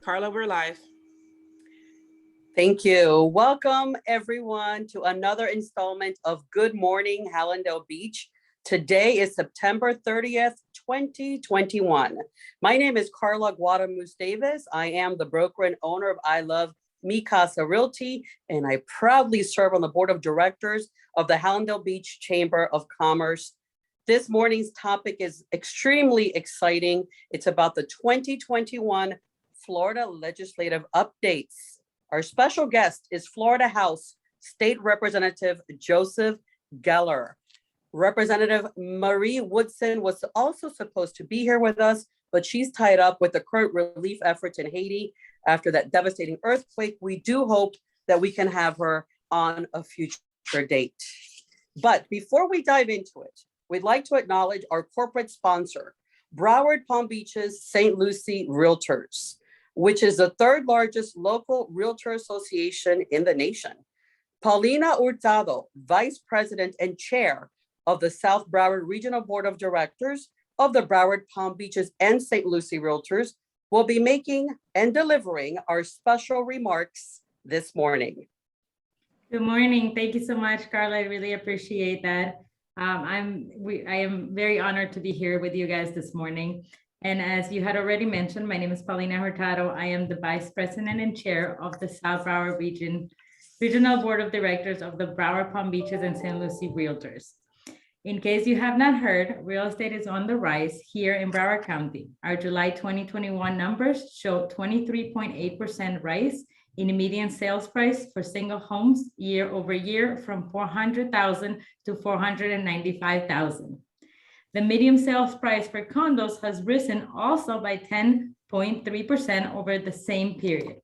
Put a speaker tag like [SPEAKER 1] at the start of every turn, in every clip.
[SPEAKER 1] Carla, we're live.
[SPEAKER 2] Thank you. Welcome everyone to another installment of Good Morning Hallandale Beach. Today is September 30th, 2021. My name is Carla Guadamus Davis. I am the broker and owner of I Love Mi Casa Realty, and I proudly serve on the board of directors of the Hallandale Beach Chamber of Commerce. This morning's topic is extremely exciting. It's about the 2021 Florida legislative updates. Our special guest is Florida House State Representative Joseph Geller. Representative Marie Woodson was also supposed to be here with us, but she's tied up with the current relief efforts in Haiti after that devastating earthquake. We do hope that we can have her on a future date. But before we dive into it, we'd like to acknowledge our corporate sponsor, Broward Palm Beach's St. Lucie Realtors, which is the third largest local realtor association in the nation. Paulina Hurtado, Vice President and Chair of the South Broward Regional Board of Directors of the Broward Palm Beaches and St. Lucie Realtors, will be making and delivering our special remarks this morning.
[SPEAKER 3] Good morning. Thank you so much, Carla. I really appreciate that. I am very honored to be here with you guys this morning. And as you had already mentioned, my name is Paulina Hurtado. I am the Vice President and Chair of the South Broward Regional Board of Directors of the Broward Palm Beaches and St. Lucie Realtors. In case you have not heard, real estate is on the rise here in Broward County. Our July 2021 numbers show 23.8% rise in the median sales price for single homes year over year from $400,000 to $495,000. The median sales price for condos has risen also by 10.3% over the same period.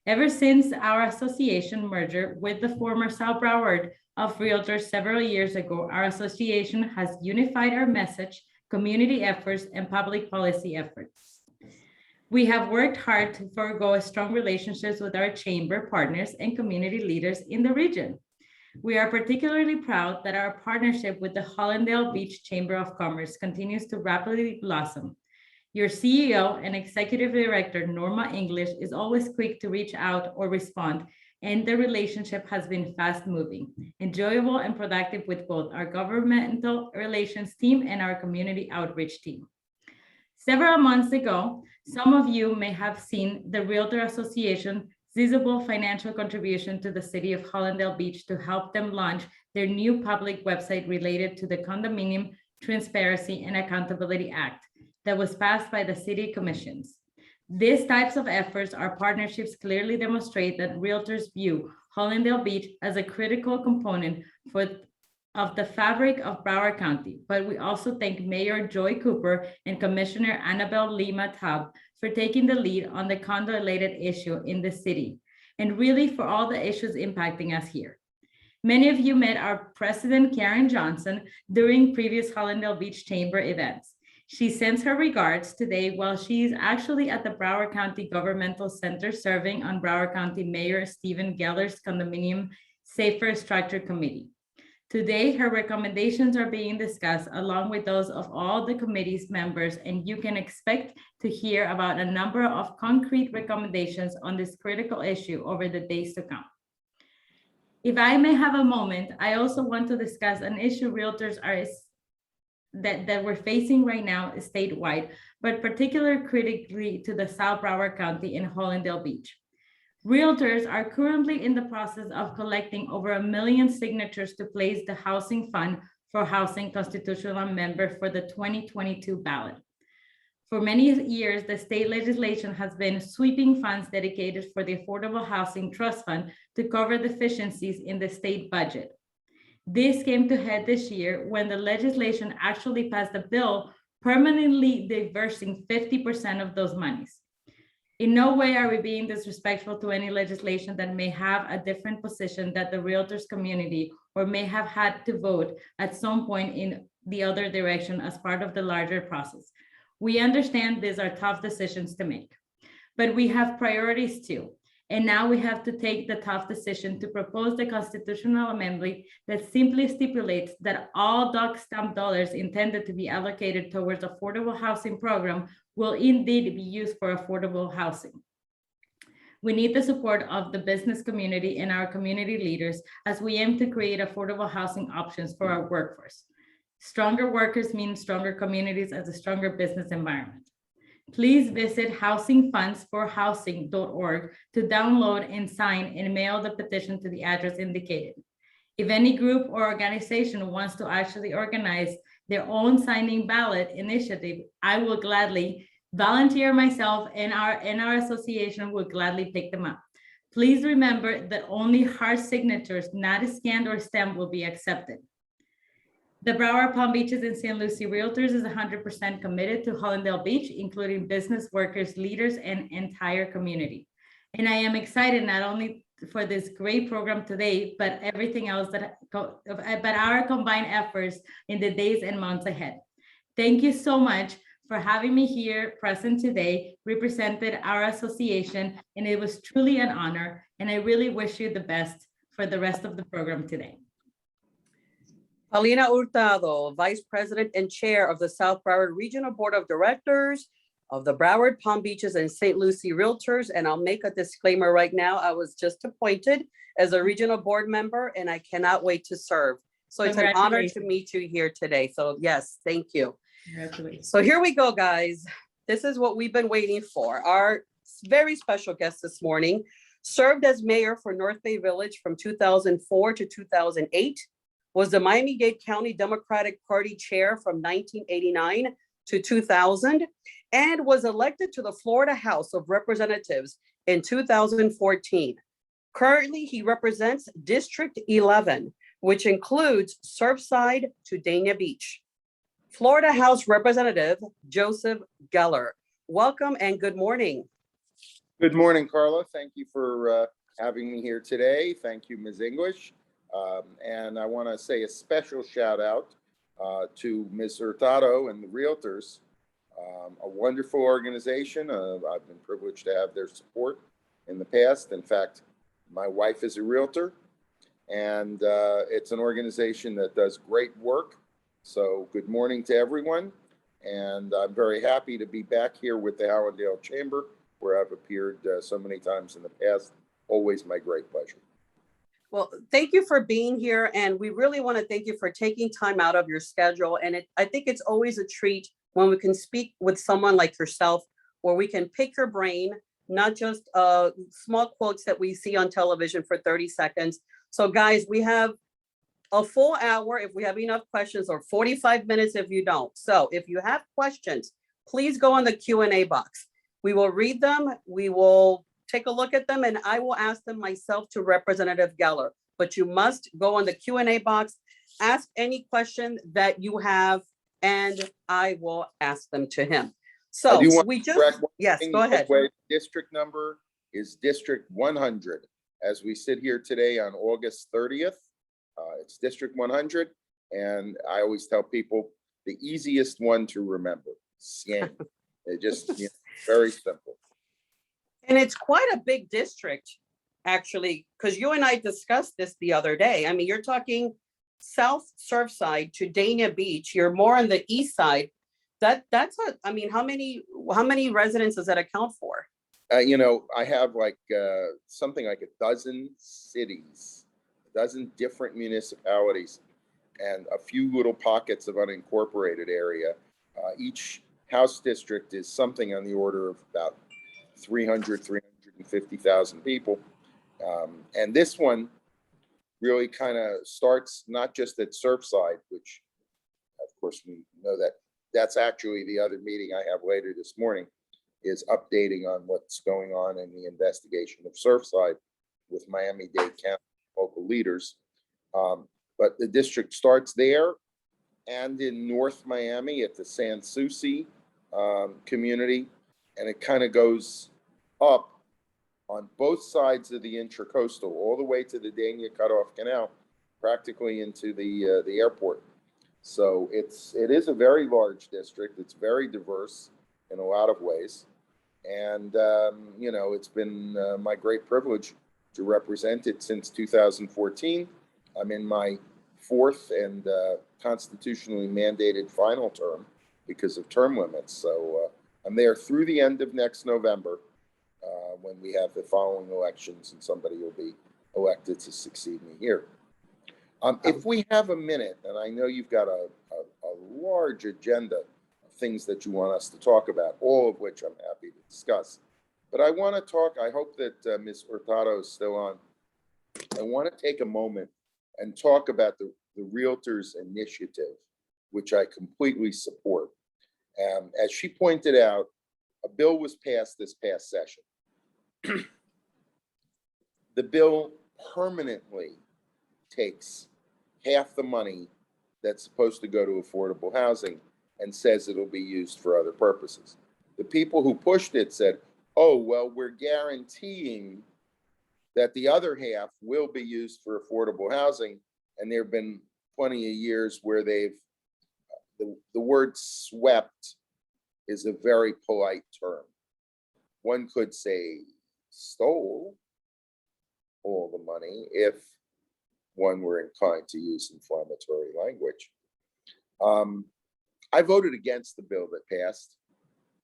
[SPEAKER 3] Ever since our association merger with the former South Broward of Realtors several years ago, our association has unified our message, community efforts, and public policy efforts. We have worked hard to forego strong relationships with our chamber partners and community leaders in the region. We are particularly proud that our partnership with the Hallandale Beach Chamber of Commerce continues to rapidly blossom. Your CEO and Executive Director, Norma English, is always quick to reach out or respond, and the relationship has been fast-moving, enjoyable, and productive with both our governmental relations team and our community outreach team. Several months ago, some of you may have seen the Realtor Association visible financial contribution to the city of Hallandale Beach to help them launch their new public website related to the Condominium Transparency and Accountability Act that was passed by the city commissions. These types of efforts or partnerships clearly demonstrate that realtors view Hallandale Beach as a critical component of the fabric of Broward County, but we also thank Mayor Joy Cooper and Commissioner Annabelle Lima Taub for taking the lead on the condo-related issue in the city, and really for all the issues impacting us here. Many of you met our President Karen Johnson during previous Hallandale Beach Chamber events. She sends her regards today while she is actually at the Broward County Governmental Center serving on Broward County Mayor Stephen Geller's Condominium Safer Structure Committee. Today, her recommendations are being discussed along with those of all the committee's members, and you can expect to hear about a number of concrete recommendations on this critical issue over the days to come. If I may have a moment, I also want to discuss an issue realtors are that we're facing right now statewide, but particularly critically to the South Broward County in Hallandale Beach. Realtors are currently in the process of collecting over 1 million signatures to place the Housing Fund for Housing Constitutional Amendment for the 2022 ballot. For many years, the state legislation has been sweeping funds dedicated for the Affordable Housing Trust Fund to cover deficiencies in the state budget. This came to head this year when the legislation actually passed a bill permanently diverting 50% of those monies. In no way are we being disrespectful to any legislation that may have a different position that the realtors community or may have had to vote at some point in the other direction as part of the larger process. We understand these are tough decisions to make, but we have priorities too. And now we have to take the tough decision to propose the constitutional amendment that simply stipulates that all dock stamp dollars intended to be allocated towards affordable housing program will indeed be used for affordable housing. We need the support of the business community and our community leaders as we aim to create affordable housing options for our workforce. Stronger workers mean stronger communities as a stronger business environment. Please visit housingfundsforhousing.org to download and sign and mail the petition to the address indicated. If any group or organization wants to actually organize their own signing ballot initiative, I will gladly volunteer myself, and our association will gladly pick them up. Please remember that only hard signatures, not scanned or stamped, will be accepted. The Broward, Palm Beaches, and St. Lucie Realtors is 100% committed to Hallandale Beach, including business, workers, leaders, and entire community. And I am excited not only for this great program today, but everything else but our combined efforts in the days and months ahead. Thank you so much for having me here present today, represented our association, and it was truly an honor. And I really wish you the best for the rest of the program today.
[SPEAKER 2] Paulina Hurtado, Vice President and Chair of the South Broward Regional Board of Directors of the Broward, Palm Beaches, and St. Lucie Realtors. And I'll make a disclaimer right now. I was just appointed as a regional board member, and I cannot wait to serve. So it's an honor to meet you here today. So yes, thank you.
[SPEAKER 3] Congratulations.
[SPEAKER 2] So here we go, guys. This is what we've been waiting for. Our very special guest this morning served as mayor for North Bay Village from 2004 to 2008. Was the Miami-Dade County Democratic Party chair from 1989 to 2000, and was elected to the Florida House of Representatives in 2014. Currently, he represents District 11, which includes Surfside to Dania Beach. Florida House Representative Joseph Geller. Welcome and good morning.
[SPEAKER 1] Good morning, Carla. Thank you for having me here today. Thank you, Ms. English. And I want to say a special shout out to Ms. Hurtado and the Realtors, a wonderful organization. I've been privileged to have their support in the past. In fact, my wife is a Realtor, and it's an organization that does great work. So good morning to everyone. And I'm very happy to be back here with the Hallandale Chamber, where I've appeared so many times in the past. Always my great pleasure.
[SPEAKER 2] Well, thank you for being here. And we really want to thank you for taking time out of your schedule. And I think it's always a treat when we can speak with someone like yourself, where we can pick your brain, not just small quotes that we see on television for 30 seconds. So guys, we have a full hour if we have enough questions, or 45 minutes if you don't. So if you have questions, please go on the Q&A box. We will read them. We will take a look at them, and I will ask them myself to Representative Geller. But you must go on the Q&A box, ask any question that you have, and I will ask them to him. So we just, yes, go ahead.
[SPEAKER 1] District number is District 100. As we sit here today on August 30th, it's District 100. And I always tell people the easiest one to remember, SCAN. It just, very simple.
[SPEAKER 2] And it's quite a big district, actually, because you and I discussed this the other day. I mean, you're talking South Surfside to Dania Beach. You're more on the east side. That's I mean, how many residents does that account for?
[SPEAKER 1] I have like something like a dozen cities, a dozen different municipalities, and a few little pockets of unincorporated area. Each house district is something on the order of about 350,000 people. And this one really kind of starts not just at Surfside, which of course we know that that's actually the other meeting I have later this morning, is updating on what's going on in the investigation of Surfside with Miami-Dade County local leaders. But the district starts there and in North Miami at the Sans Souci community, and it kind of goes up on both sides of the Intracoastal, all the way to the Dania Cutoff Canal, practically into the airport. So it is a very large district. It's very diverse in a lot of ways. And, it's been my great privilege to represent it since 2014. I'm in my fourth and constitutionally mandated final term because of term limits. So I'm there through the end of next November. when we have the following elections and somebody will be elected to succeed me here. If we have a minute, and I know you've got a large agenda of things that you want us to talk about, all of which I'm happy to discuss. But I want to talk, I hope that Ms. Hurtado is still on. I want to take a moment and talk about the Realtors Initiative, which I completely support. As she pointed out, a bill was passed this past session. The bill permanently takes half the money that's supposed to go to affordable housing and says it'll be used for other purposes. The people who pushed it said, oh, well, we're guaranteeing that the other half will be used for affordable housing. And there have been plenty of years where they've, the word swept is a very polite term. One could say stole all the money if one were inclined to use inflammatory language. I voted against the bill that passed,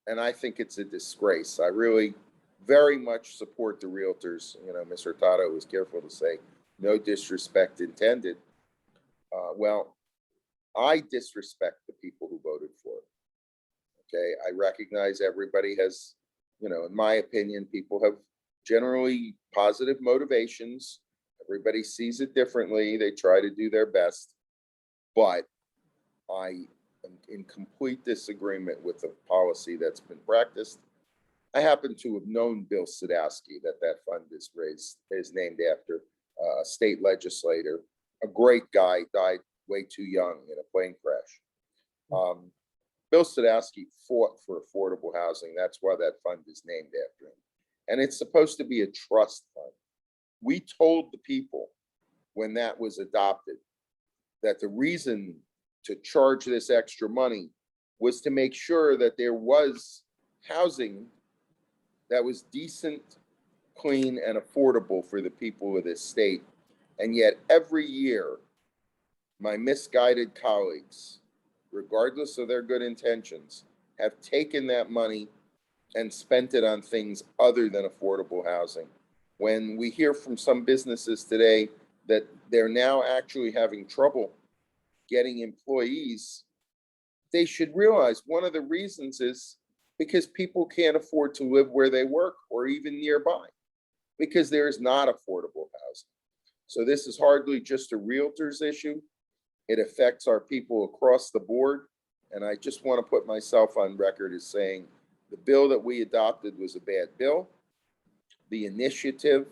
[SPEAKER 1] and I think it's a disgrace. I really very much support the realtors. You know, Ms. Hurtado was careful to say, no disrespect intended. Well, I disrespect the people who voted for it. Okay, I recognize everybody has, you know, in my opinion, people have generally positive motivations. Everybody sees it differently. They try to do their best. But I am in complete disagreement with the policy that's been practiced. I happen to have known Bill Sadowski, that fund is named after, a state legislator, a great guy, died way too young in a plane crash. Bill Sadowski fought for affordable housing. That's why that fund is named after him. And it's supposed to be a trust fund. We told the people when that was adopted that the reason to charge this extra money was to make sure that there was housing that was decent, clean, and affordable for the people of this state. And yet every year, my misguided colleagues, regardless of their good intentions, have taken that money and spent it on things other than affordable housing. When we hear from some businesses today that they're now actually having trouble getting employees, they should realize one of the reasons is because people can't afford to live where they work or even nearby, because there is not affordable housing. So this is hardly just a realtors issue. It affects our people across the board. And I just want to put myself on record as saying the bill that we adopted was a bad bill. The initiative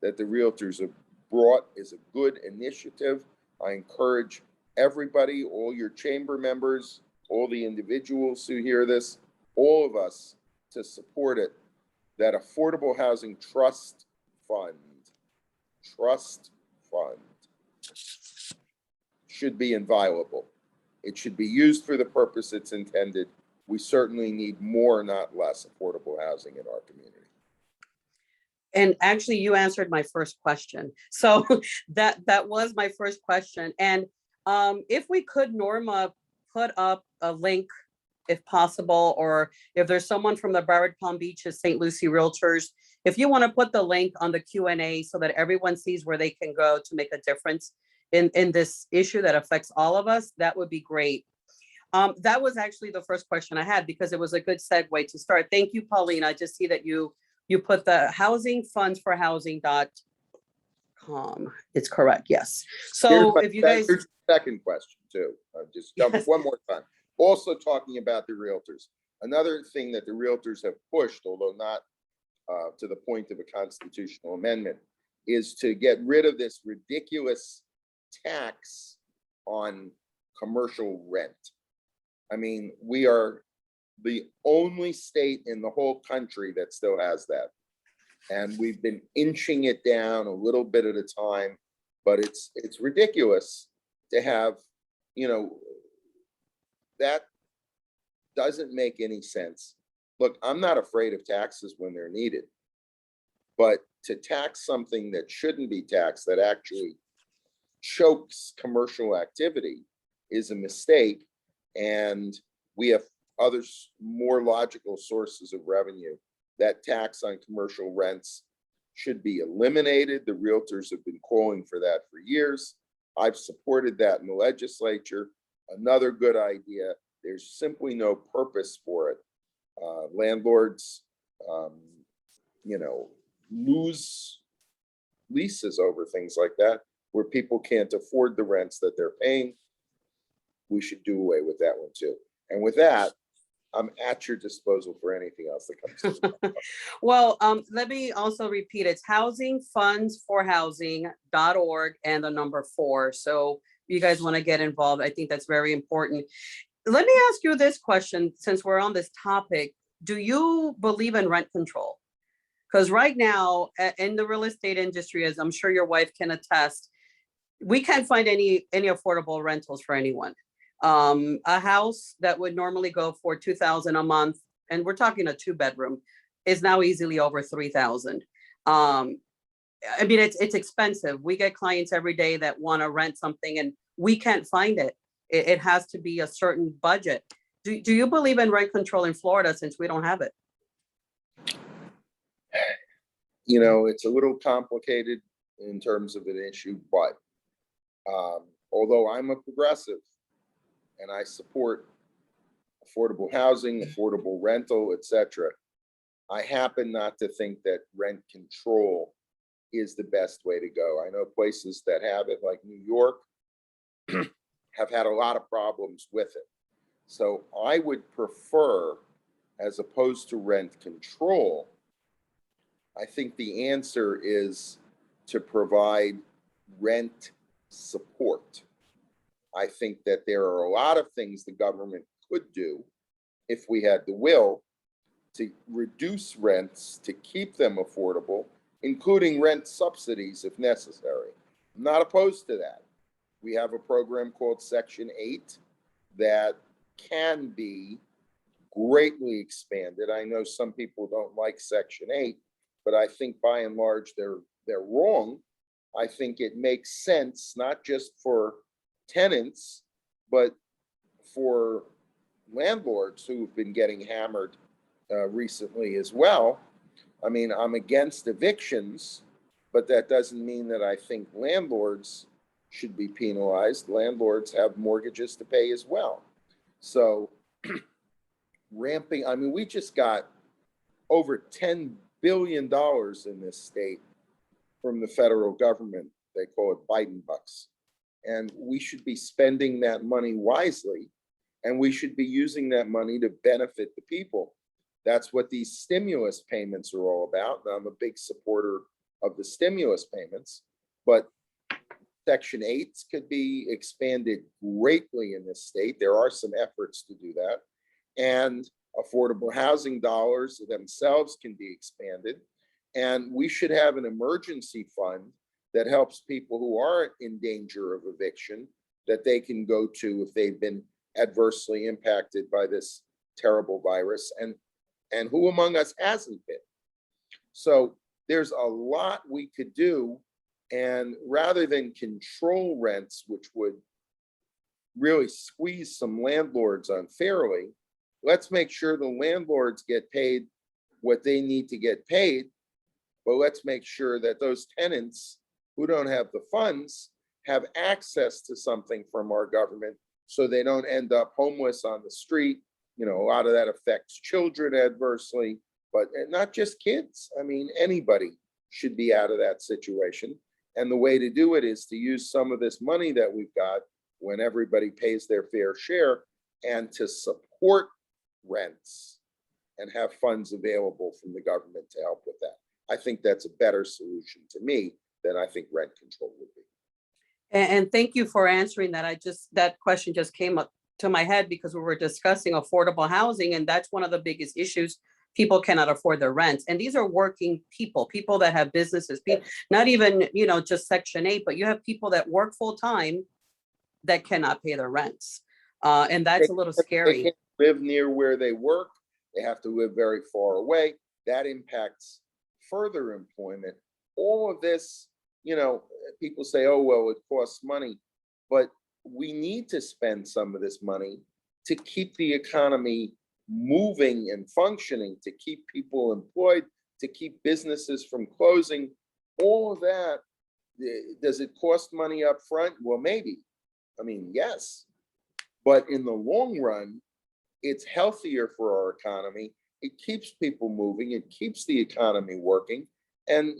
[SPEAKER 1] that the realtors have brought is a good initiative. I encourage everybody, all your chamber members, all the individuals who hear this, all of us to support it. That Affordable Housing Trust Fund should be inviolable. It should be used for the purpose it's intended. We certainly need more, not less, affordable housing in our community.
[SPEAKER 2] And actually, you answered my first question. So that was my first question. And if we could, Norma, put up a link, if possible, or if there's someone from the Broward Palm Beaches, St. Lucie Realtors, if you want to put the link on the Q&A so that everyone sees where they can go to make a difference in this issue that affects all of us, that would be great. That was actually the first question I had because it was a good segue to start. Thank you, Pauline. I just see that you put the housingfundsforhousing.com. It's correct, yes. So if you guys...
[SPEAKER 1] Here's the second question too. Just jump one more time. Also talking about the realtors. Another thing that the realtors have pushed, although not to the point of a constitutional amendment, is to get rid of this ridiculous tax on commercial rent. I mean, we are the only state in the whole country that still has that. And we've been inching it down a little bit at a time, but it's ridiculous to have, you know, that doesn't make any sense. Look, I'm not afraid of taxes when they're needed, but to tax something that shouldn't be taxed, that actually chokes commercial activity, is a mistake. And we have other more logical sources of revenue that tax on commercial rents should be eliminated. The realtors have been calling for that for years. I've supported that in the legislature. Another good idea. There's simply no purpose for it. Landlords, lose leases over things like that, where people can't afford the rents that they're paying. We should do away with that one too. And with that, I'm at your disposal for anything else that comes to mind.
[SPEAKER 2] Well, let me also repeat, it's housingfundsforhousing.org and the number 4. So if you guys want to get involved, I think that's very important. Let me ask you this question, since we're on this topic. Do you believe in rent control? Because right now in the real estate industry, as I'm sure your wife can attest, we can't find any affordable rentals for anyone. A house that would normally go for $2,000 a month, and we're talking a 2-bedroom, is now easily over $3,000. I mean, it's expensive. We get clients every day that want to rent something and we can't find it. It has to be a certain budget. Do you believe in rent control in Florida, since we don't have it?
[SPEAKER 1] It's a little complicated in terms of an issue, but although I'm a progressive and I support affordable housing, affordable rental, etc., I happen not to think that rent control is the best way to go. I know places that have it, like New York, have had a lot of problems with it. So I would prefer, as opposed to rent control, I think the answer is to provide rent support. I think that there are a lot of things the government could do, if we had the will, to reduce rents, to keep them affordable, including rent subsidies if necessary. I'm not opposed to that. We have a program called Section 8 that can be greatly expanded. I know some people don't like Section 8, but I think by and large they're wrong. I think it makes sense, not just for tenants, but for landlords who've been getting hammered recently as well. I mean, I'm against evictions, but that doesn't mean that I think landlords should be penalized. Landlords have mortgages to pay as well. So we just got over $10 billion in this state from the federal government. They call it Biden bucks. And we should be spending that money wisely, and we should be using that money to benefit the people. That's what these stimulus payments are all about. And I'm a big supporter of the stimulus payments, but Section 8 could be expanded greatly in this state. There are some efforts to do that. And affordable housing dollars themselves can be expanded. And we should have an emergency fund that helps people who are in danger of eviction, that they can go to if they've been adversely impacted by this terrible virus. And who among us hasn't been? So there's a lot we could do. And rather than control rents, which would really squeeze some landlords unfairly, let's make sure the landlords get paid what they need to get paid. But let's make sure that those tenants who don't have the funds have access to something from our government, so they don't end up homeless on the street. A lot of that affects children adversely, but not just kids. I mean, anybody should be out of that situation. And the way to do it is to use some of this money that we've got when everybody pays their fair share, and to support rents and have funds available from the government to help with that. I think that's a better solution to me than I think rent control would be.
[SPEAKER 2] And thank you for answering that. That question just came up to my head because we were discussing affordable housing, and that's one of the biggest issues. People cannot afford their rents. And these are working people that have businesses, not even, just Section 8, but you have people that work full time that cannot pay their rents. And that's a little scary.
[SPEAKER 1] They can't live near where they work. They have to live very far away. That impacts further employment. All of this, people say, oh, well, it costs money, but we need to spend some of this money to keep the economy moving and functioning, to keep people employed, to keep businesses from closing, all of that. Does it cost money up front? Well, maybe. I mean, yes. But in the long run, it's healthier for our economy. It keeps people moving. It keeps the economy working. And,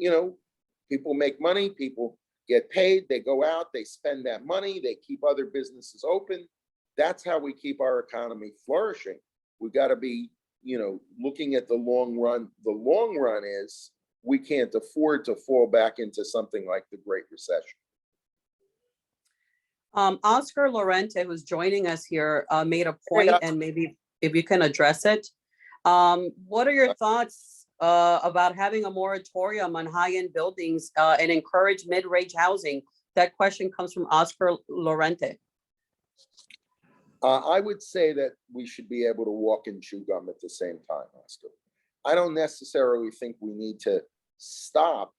[SPEAKER 1] people make money, people get paid, they go out, they spend that money, they keep other businesses open. That's how we keep our economy flourishing. We got to be, looking at the long run. The long run is we can't afford to fall back into something like the Great Recession.
[SPEAKER 2] Oscar Lorente, who's joining us here, made a point, and maybe if you can address it. What are your thoughts about having a moratorium on high-end buildings and encourage mid-range housing? That question comes from Oscar Lorente.
[SPEAKER 1] I would say that we should be able to walk and chew gum at the same time, Oscar. I don't necessarily think we need to stop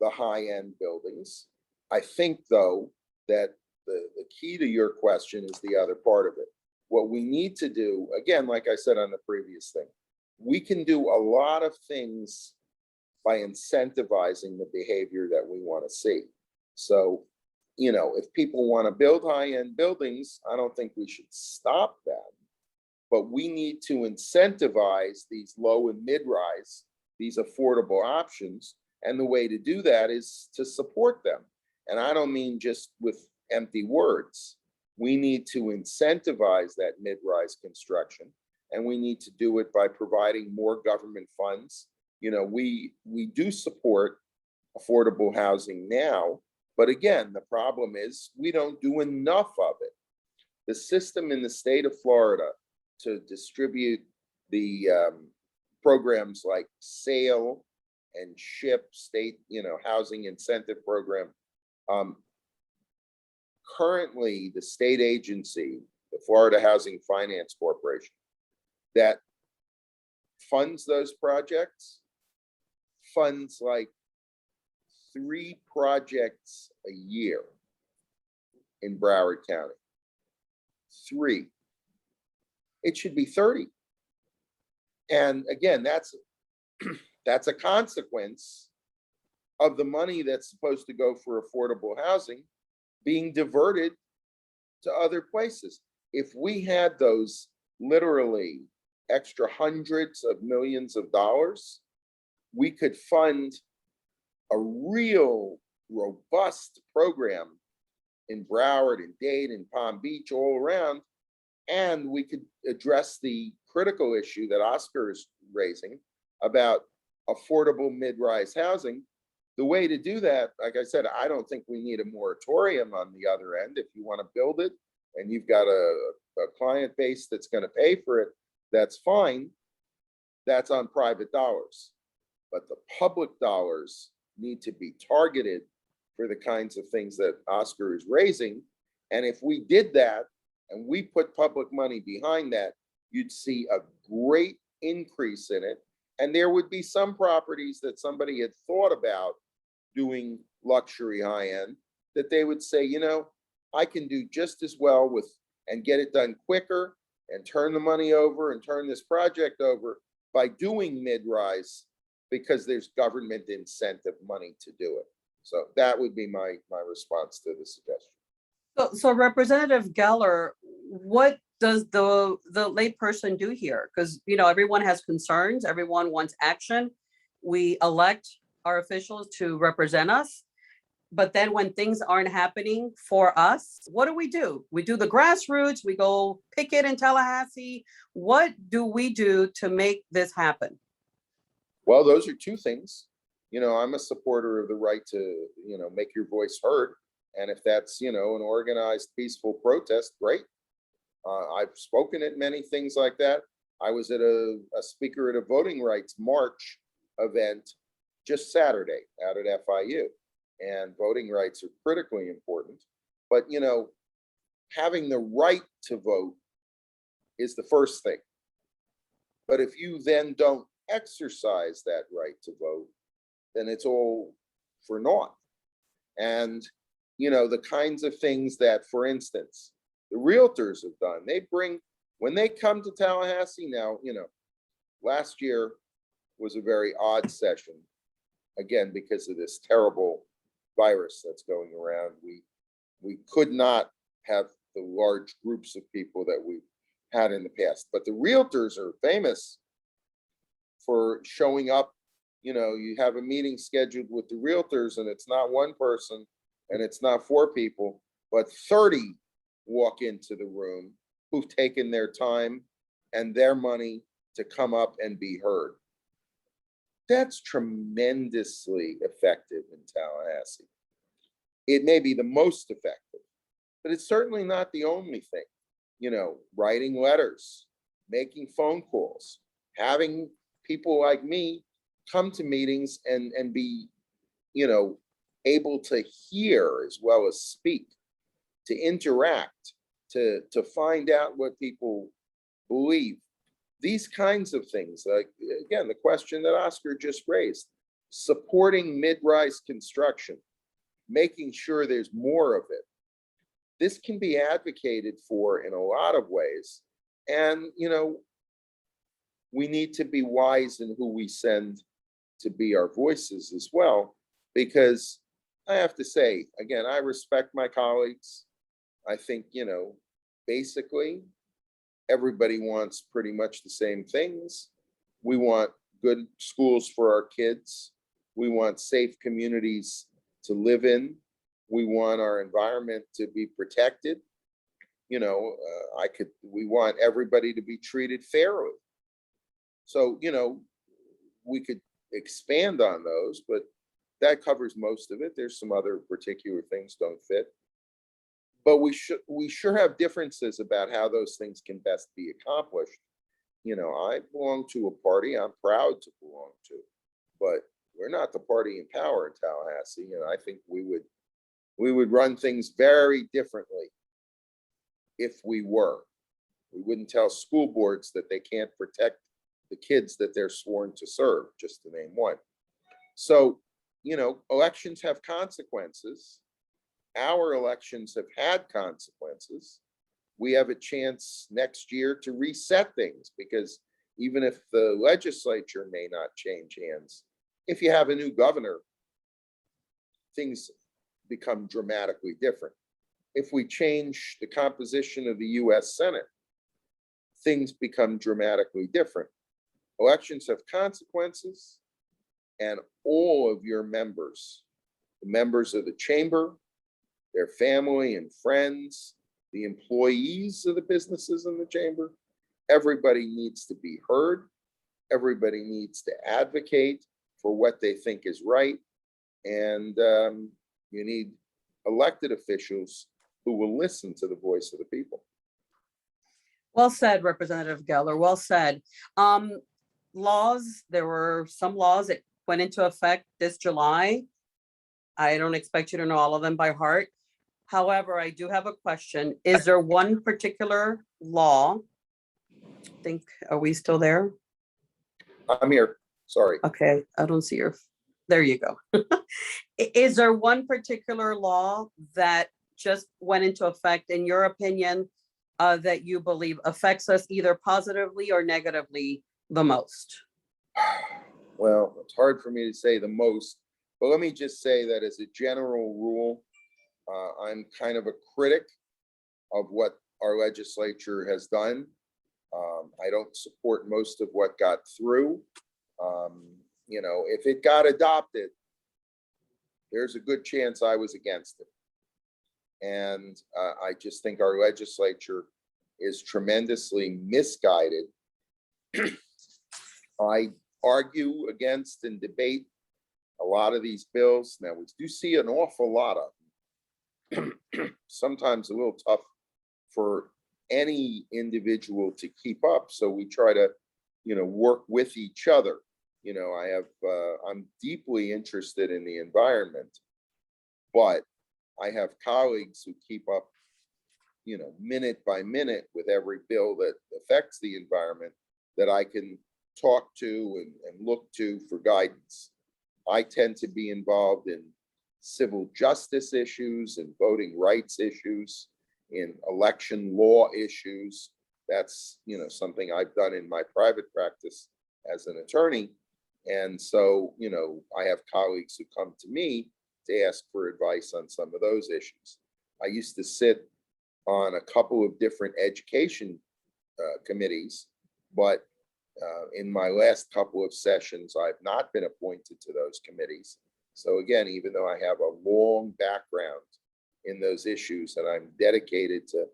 [SPEAKER 1] the high-end buildings. I think, though, that the key to your question is the other part of it. What we need to do, again, like I said on the previous thing, we can do a lot of things by incentivizing the behavior that we want to see. So, if people want to build high-end buildings, I don't think we should stop them. But we need to incentivize these low and mid-rise, these affordable options. And the way to do that is to support them. And I don't mean just with empty words. We need to incentivize that mid-rise construction, and we need to do it by providing more government funds. We do support affordable housing now, but again, the problem is we don't do enough of it. The system in the state of Florida to distribute the programs like SAIL and SHIP, state, housing incentive program. Currently, the state agency, the Florida Housing Finance Corporation, that funds those projects, funds like 3 projects a year in Broward County. 3. It should be 30. And again, that's a consequence of the money that's supposed to go for affordable housing being diverted to other places. If we had those literally extra hundreds of millions of dollars, we could fund a real robust program in Broward and Dade and Palm Beach, all around, and we could address the critical issue that Oscar is raising about affordable mid-rise housing. The way to do that, like I said, I don't think we need a moratorium on the other end. If you want to build it and you've got a client base that's going to pay for it, that's fine. That's on private dollars. But the public dollars need to be targeted for the kinds of things that Oscar is raising. And if we did that and we put public money behind that, you'd see a great increase in it. And there would be some properties that somebody had thought about doing luxury high-end that they would say, I can do just as well with and get it done quicker and turn the money over and turn this project over by doing mid-rise, because there's government incentive money to do it. So that would be my response to the suggestion.
[SPEAKER 2] So Representative Geller, what does the layperson do here? Because, everyone has concerns, everyone wants action. We elect our officials to represent us. But then when things aren't happening for us, what do? We do the grassroots, we go picket in Tallahassee. What do we do to make this happen?
[SPEAKER 1] Well, those are 2 things. I'm a supporter of the right to, make your voice heard. And if that's, an organized, peaceful protest, great. I've spoken at many things like that. I was at a speaker at a voting rights march event just Saturday out at FIU. And voting rights are critically important. But, having the right to vote is the first thing. But if you then don't exercise that right to vote, then it's all for naught. And, the kinds of things that, for instance, the realtors have done, they bring when they come to Tallahassee now, last year was a very odd session. Again, because of this terrible virus that's going around, we could not have the large groups of people that we had in the past. But the realtors are famous for showing up. You have a meeting scheduled with the realtors and it's not one person and it's not 4 people, but 30 walk into the room who've taken their time and their money to come up and be heard. That's tremendously effective in Tallahassee. It may be the most effective, but it's certainly not the only thing. Writing letters, making phone calls, having people like me come to meetings and be, able to hear as well as speak, to interact, to find out what people believe. These kinds of things, like, again, the question that Oscar just raised, supporting mid-rise construction, making sure there's more of it. This can be advocated for in a lot of ways. And, we need to be wise in who we send to be our voices as well, because I have to say, again, I respect my colleagues. I think, basically, everybody wants pretty much the same things. We want good schools for our kids. We want safe communities to live in. We want our environment to be protected. We want everybody to be treated fairly. So, we could expand on those, but that covers most of it. There's some other particular things don't fit. But we sure have differences about how those things can best be accomplished. I belong to a party I'm proud to belong to, but we're not the party in power in Tallahassee. And I think we would run things very differently if we were. We wouldn't tell school boards that they can't protect the kids that they're sworn to serve, just to name one. So, elections have consequences. Our elections have had consequences. We have a chance next year to reset things, because even if the legislature may not change hands, if you have a new governor, things become dramatically different. If we change the composition of the US Senate, things become dramatically different. Elections have consequences, and all of your members, the members of the chamber, their family and friends, the employees of the businesses in the chamber, everybody needs to be heard. Everybody needs to advocate for what they think is right. And you need elected officials who will listen to the voice of the people.
[SPEAKER 2] Well said, Representative Geller, well said. There were some laws that went into effect this July. I don't expect you to know all of them by heart. However, I do have a question. Is there one particular law? Are we still there?
[SPEAKER 1] I'm here, sorry.
[SPEAKER 2] Okay, I don't see there you go. Is there one particular law that just went into effect, in your opinion, that you believe affects us either positively or negatively the most?
[SPEAKER 1] Well, it's hard for me to say the most, but let me just say that as a general rule, I'm kind of a critic of what our legislature has done. I don't support most of what got through. If it got adopted, there's a good chance I was against it. And I just think our legislature is tremendously misguided. I argue against and debate a lot of these bills. Now, we do see an awful lot of them. Sometimes a little tough for any individual to keep up. So we try to, work with each other. I'm deeply interested in the environment, but I have colleagues who keep up, minute by minute with every bill that affects the environment that I can talk to and look to for guidance. I tend to be involved in civil justice issues and voting rights issues, in election law issues. That's, you know, something I've done in my private practice as an attorney. And so, you know, I have colleagues who come to me to ask for advice on some of those issues. I used to sit on a couple of different education committees, but in my last couple of sessions, I've not been appointed to those committees. So again, even though I have a long background in those issues and I'm dedicated to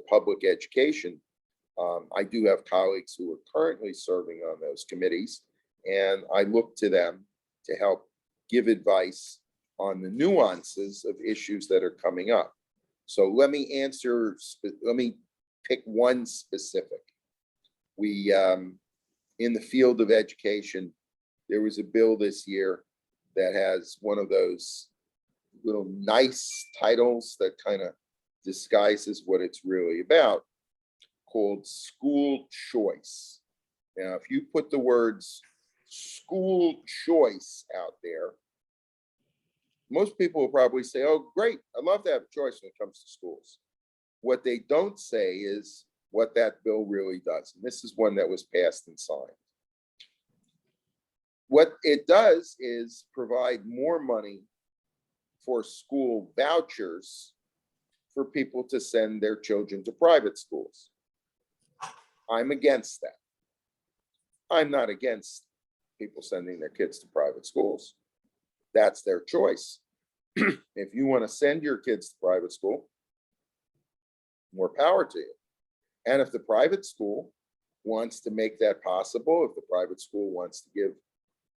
[SPEAKER 1] public education, I do have colleagues who are currently serving on those committees, and I look to them to help give advice on the nuances of issues that are coming up. So let me pick one specific. We, in the field of education, there was a bill this year that has one of those little nice titles that kind of disguises what it's really about, called school choice. Now, if you put the words school choice out there, most people will probably say, oh, great, I'd love to have a choice when it comes to schools. What they don't say is what that bill really does. And this is one that was passed and signed. What it does is provide more money for school vouchers for people to send their children to private schools. I'm against that. I'm not against people sending their kids to private schools. That's their choice. If you want to send your kids to private school, more power to you. And if the private school wants to make that possible, if the private school wants to give,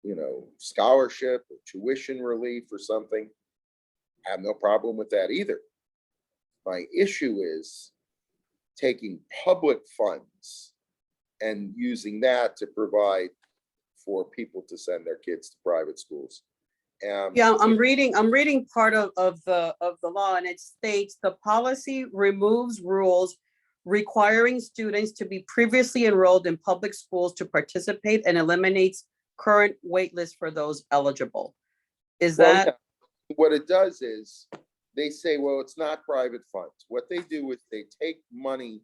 [SPEAKER 1] you know, scholarship or tuition relief or something, I have no problem with that either. My issue is taking public funds and using that to provide for people to send their kids to private schools.
[SPEAKER 2] Yeah, I'm reading part of the law, and it states the policy removes rules requiring students to be previously enrolled in public schools to participate and eliminates current wait list for those eligible. Is that?
[SPEAKER 1] Yeah. What it does is they say, well, it's not private funds. What they do is they take money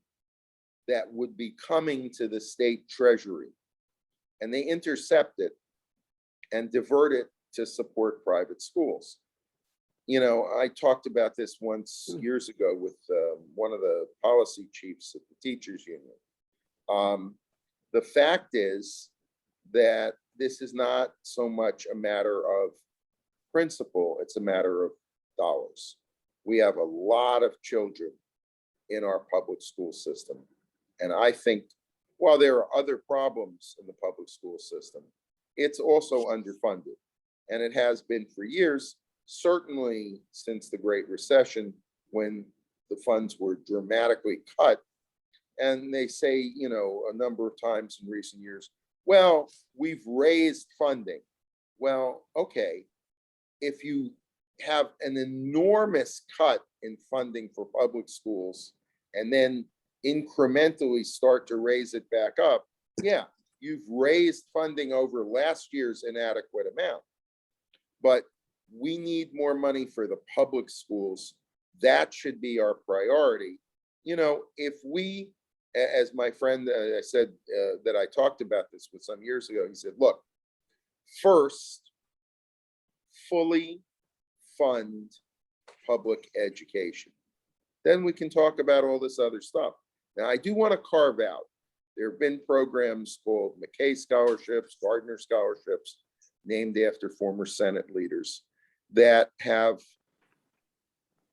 [SPEAKER 1] that would be coming to the state treasury and they intercept it and divert it to support private schools. You know, I talked about this once years ago with one of the policy chiefs at the teachers union. The fact is that this is not so much a matter of principle, it's a matter of dollars. We have a lot of children in our public school system. And I think while there are other problems in the public school system, it's also underfunded. And it has been for years, certainly since the Great Recession, when the funds were dramatically cut. And they say, you know, a number of times in recent years, well, we've raised funding. Well, okay, if you have an enormous cut in funding for public schools and then incrementally start to raise it back up, yeah, you've raised funding over last year's inadequate amount. But we need more money for the public schools. That should be our priority. You know, if we, as my friend, I said that I talked about this with some years ago, he said, look, first, fully fund public education. Then we can talk about all this other stuff. Now, I do want to carve out, there have been programs called McKay scholarships, Gardner scholarships, named after former Senate leaders, that have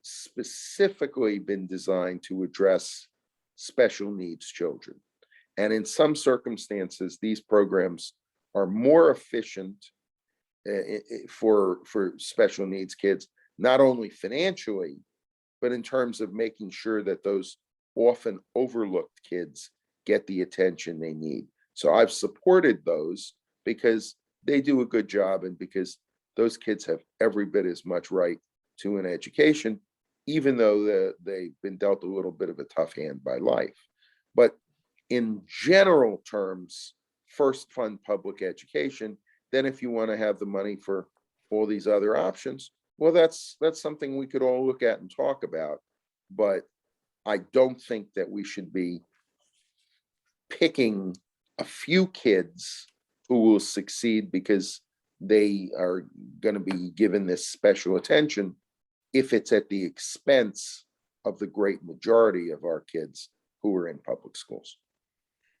[SPEAKER 1] specifically been designed to address special needs children. And in some circumstances, these programs are more efficient for special needs kids, not only financially, but in terms of making sure that those often overlooked kids get the attention they need. So I've supported those because they do a good job and because those kids have every bit as much right to an education, even though they've been dealt a little bit of a tough hand by life. But in general terms, first fund public education. Then if you want to have the money for all these other options, well, that's something we could all look at and talk about. But I don't think that we should be picking a few kids who will succeed because they are going to be given this special attention if it's at the expense of the great majority of our kids who are in public schools.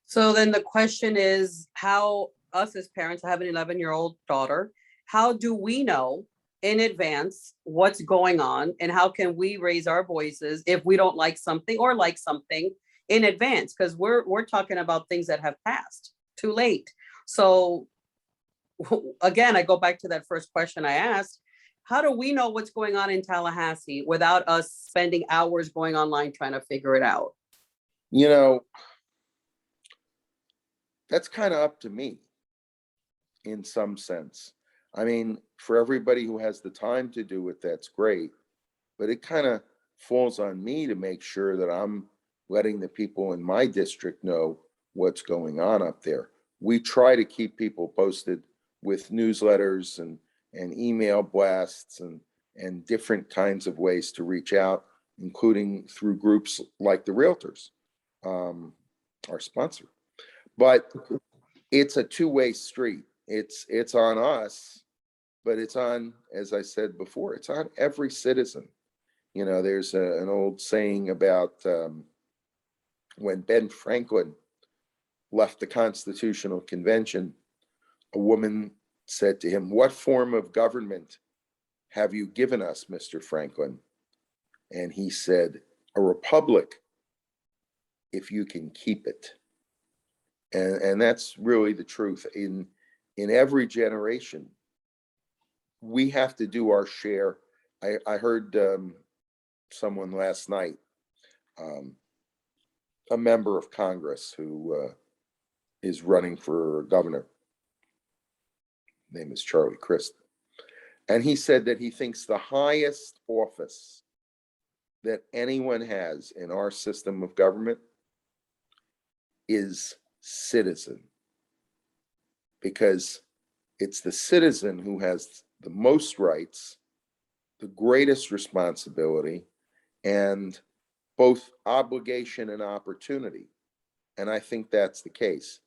[SPEAKER 2] So then the question is, how us as parents, I have an 11-year-old daughter, how do we know in advance what's going on, and how can we raise our voices if we don't like something or like something in advance? Because we're talking about things that have passed too late. So again, I go back to that first question I asked. How do we know what's going on in Tallahassee without us spending hours going online trying to figure it out?
[SPEAKER 1] You know, that's kind of up to me in some sense. I mean, for everybody who has the time to do it, that's great. But it kind of falls on me to make sure that I'm letting the people in my district know what's going on up there. We try to keep people posted with newsletters and email blasts and different kinds of ways to reach out, including through groups like the Realtors, our sponsor. But it's a two-way street. It's on us, but it's on, as I said before, it's on every citizen. You know, there's an old saying about when Ben Franklin left the Constitutional Convention, a woman said to him, "What form of government have you given us, Mr. Franklin?" And he said, "A republic, if you can keep it." And that's really the truth. In every generation, we have to do our share. I heard someone last night, a member of Congress who is running for governor. His name is Charlie Crist. And he said that he thinks the highest office that anyone has in our system of government is citizen, because it's the citizen who has the most rights, the greatest responsibility, and both obligation and opportunity. And I think that's the case.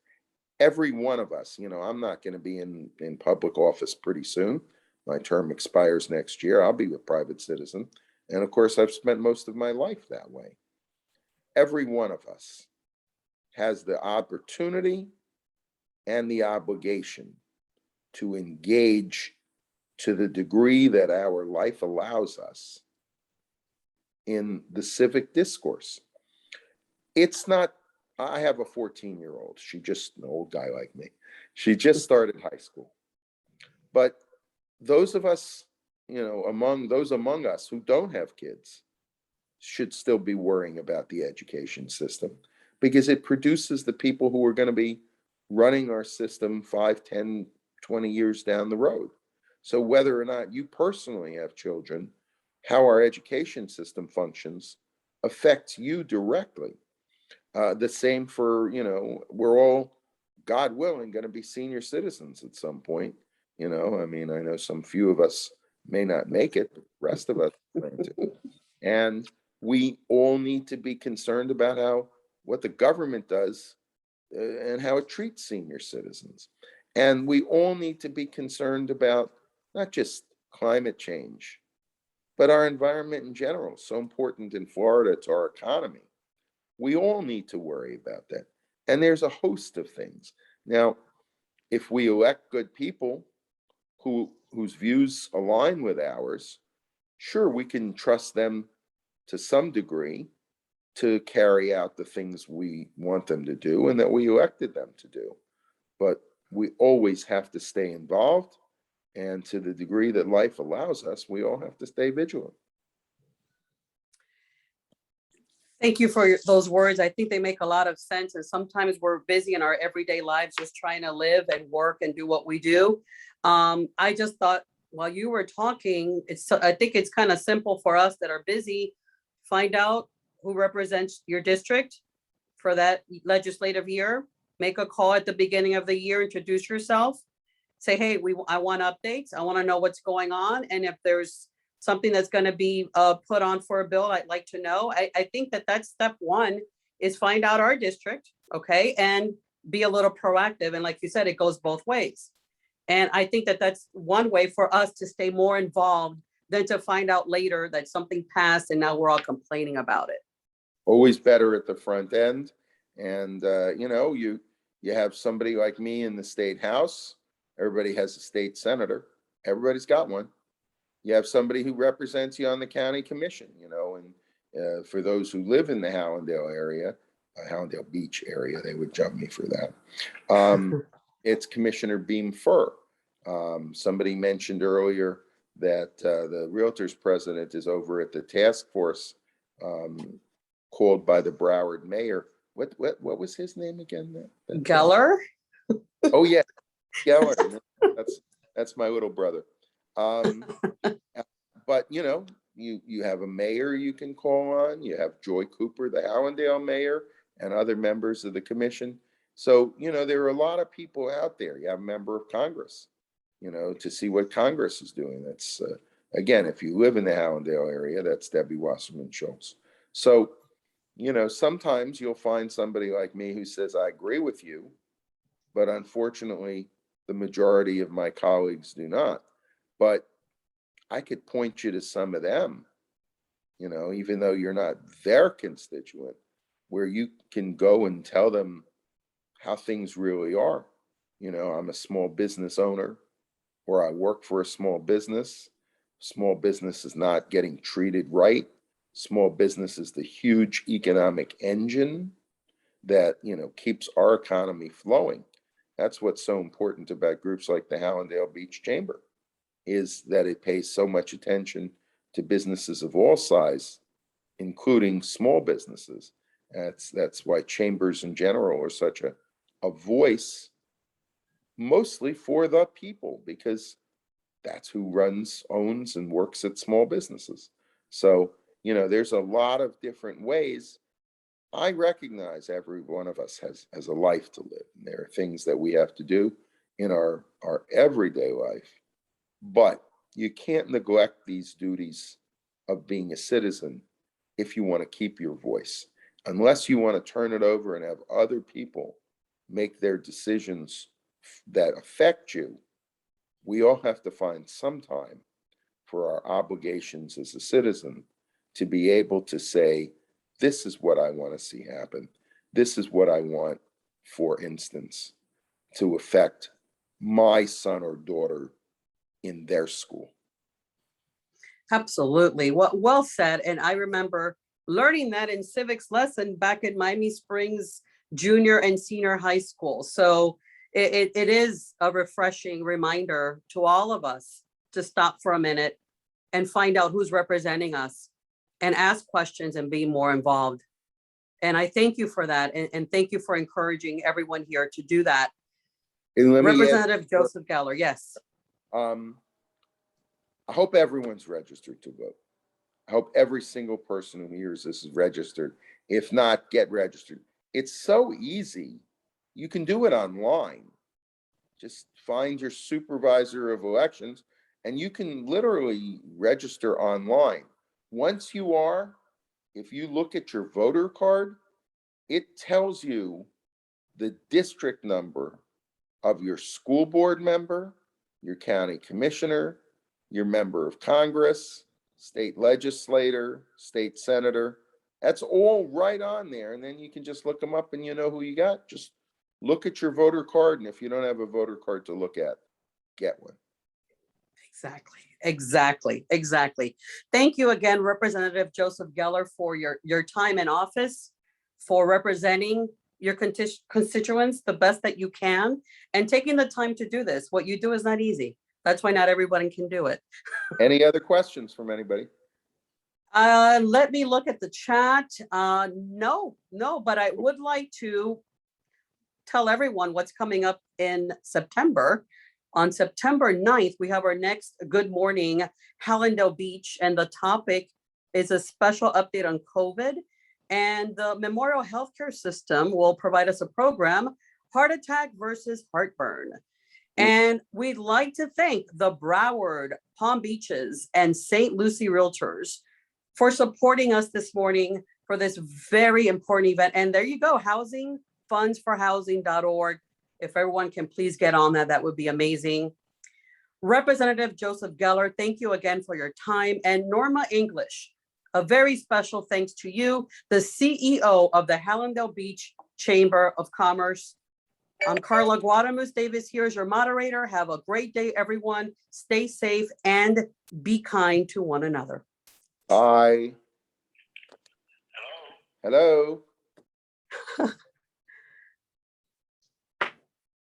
[SPEAKER 1] Every one of us, you know, I'm not going to be in public office pretty soon. My term expires next year. I'll be a private citizen. And of course, I've spent most of my life that way. Every one of us has the opportunity and the obligation to engage to the degree that our life allows us in the civic discourse. It's not, I have a 14-year-old. She just, an old guy like me. She just started high school. But those of us, you know, among us who don't have kids should still be worrying about the education system, because it produces the people who are going to be running our system 5, 10, 20 years down the road. So whether or not you personally have children, how our education system functions affects you directly. The same for, you know, we're all, God willing, going to be senior citizens at some point. You know, I mean, I know some few of us may not make it, but the rest of us are going to. And we all need to be concerned about what the government does and how it treats senior citizens. And we all need to be concerned about not just climate change, but our environment in general. So important in Florida to our economy. We all need to worry about that. And there's a host of things. Now, if we elect good people whose views align with ours, sure, we can trust them to some degree to carry out the things we want them to do and that we elected them to do. But we always have to stay involved. And to the degree that life allows us, we all have to stay vigilant.
[SPEAKER 2] Thank you for those words. I think they make a lot of sense. And sometimes we're busy in our everyday lives just trying to live and work and do what we do. I just thought while you were talking, I think it's kind of simple for us that are busy. Find out who represents your district for that legislative year. Make a call at the beginning of the year, introduce yourself. Say, hey, I want updates. I want to know what's going on. And if there's something that's going to be put on for a bill, I'd like to know. I think that's step one, is find out our district, okay? And be a little proactive. And like you said, it goes both ways. And I think that that's one way for us to stay more involved than to find out later that something passed and now we're all complaining about it.
[SPEAKER 1] Always better at the front end. And, you have somebody like me in the state house. Everybody has a state senator. Everybody's got one. You have somebody who represents you on the county commission, and for those who live in the Hallandale area, Hallandale Beach area, they would jump me for that. It's Commissioner Beam Fur. Somebody mentioned earlier that the Realtors president is over at the task force called by the Broward mayor. What was his name again?
[SPEAKER 2] Geller?
[SPEAKER 1] Oh yeah, Geller. That's my little brother. But you have a mayor you can call on. You have Joy Cooper, the Hallandale mayor, and other members of the commission. So there are a lot of people out there. You have a member of Congress, to see what Congress is doing. That's again, if you live in the Hallandale area, that's Debbie Wasserman Schultz. So sometimes you'll find somebody like me who says, I agree with you, but unfortunately, the majority of my colleagues do not. But I could point you to some of them, even though you're not their constituent, where you can go and tell them how things really are. I'm a small business owner, or I work for a small business. Small business is not getting treated right. Small business is the huge economic engine that, keeps our economy flowing. That's what's so important about groups like the Hallandale Beach Chamber, is that it pays so much attention to businesses of all size, including small businesses. That's why chambers in general are such a voice, mostly for the people, because that's who runs, owns, and works at small businesses. So, there's a lot of different ways. I recognize every one of us has a life to live. And there are things that we have to do in our everyday life, but you can't neglect these duties of being a citizen if you want to keep your voice. Unless you want to turn it over and have other people make their decisions that affect you, we all have to find some time for our obligations as a citizen to be able to say, this is what I want to see happen. This is what I want, for instance, to affect my son or daughter in their school.
[SPEAKER 2] Absolutely. Well said. And I remember learning that in civics lesson back in Miami Springs junior and senior high school. So it is a refreshing reminder to all of us to stop for a minute and find out who's representing us and ask questions and be more involved. And I thank you for that. And thank you for encouraging everyone here to do that. Representative Joseph Geller, yes.
[SPEAKER 1] I hope everyone's registered to vote. I hope every single person who hears this is registered. If not, get registered. It's so easy. You can do it online. Just find your supervisor of elections and you can literally register online. Once you are, if you look at your voter card, it tells you the district number of your school board member, your county commissioner, your member of Congress, state legislator, state senator. That's all right on there. And then you can just look them up and you know who you got. Just look at your voter card. And if you don't have a voter card to look at, get one.
[SPEAKER 2] Exactly. Thank you again, Representative Joseph Geller, for your time in office, for representing your constituents the best that you can, and taking the time to do this. What you do is not easy. That's why not everybody can do it.
[SPEAKER 1] Any other questions from anybody?
[SPEAKER 2] Let me look at the chat. No, but I would like to tell everyone what's coming up in September. On September 9th, we have our next Good Morning Hallandale Beach, and the topic is a special update on COVID. And the Memorial Healthcare System will provide us a program, Heart Attack versus Heartburn. And we'd like to thank the Broward, Palm Beaches, and St. Lucie Realtors for supporting us this morning for this very important event. And there you go, housing fundsforhousing.org. If everyone can please get on that, that would be amazing. Representative Joseph Geller, thank you again for your time. And Norma English, a very special thanks to you, the CEO of the Hallandale Beach Chamber of Commerce. I'm Carla Guadamus Davis here as your moderator. Have a great day, everyone. Stay safe and be kind to one another.
[SPEAKER 1] Bye. Hello.